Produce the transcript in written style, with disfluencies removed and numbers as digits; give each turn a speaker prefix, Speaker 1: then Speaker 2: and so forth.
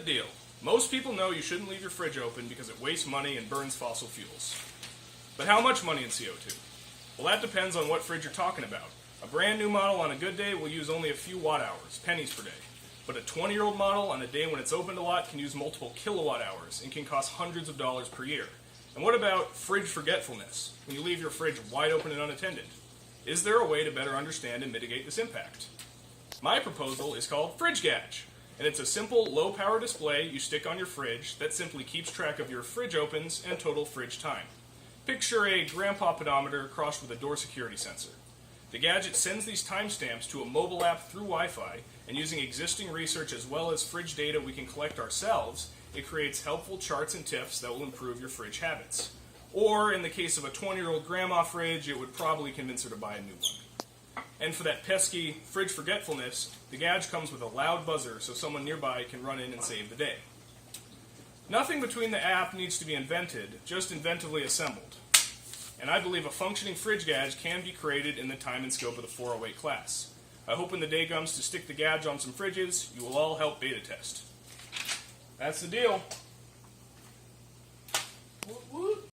Speaker 1: the deal. Most people know you shouldn't leave your fridge open because it wastes money and burns fossil fuels. But how much money in CO2? Well, that depends on what fridge you're talking about. A brand new model on a good day will use only a few watt hours, pennies per day. But a 20-year-old model on a day when it's opened a lot can use multiple kilowatt hours and can cost hundreds of dollars per year. And what about fridge forgetfulness, when you leave your fridge wide open and unattended? Is there a way to better understand and mitigate this impact? My proposal is called FridgeGauge, and it's a simple low-power display you stick on your fridge that simply keeps track of your fridge opens and total fridge time. Picture a grandpa pedometer crossed with a door security sensor. The gadget sends these timestamps to a mobile app through Wi-Fi, and using existing research as well as fridge data we can collect ourselves, it creates helpful charts and tips that will improve your fridge habits. Or, in the case of a 20-year-old grandma fridge, it would probably convince her to buy a new one. And for that pesky fridge forgetfulness, the Gadge comes with a loud buzzer so someone nearby can run in and save the day. Nothing between the app needs to be invented, just inventively assembled. And I believe a functioning fridge Gadge can be created in the time and scope of the 408 class. I hope when the day comes to stick the Gadge on some fridges, you will all help beta test. That's the deal.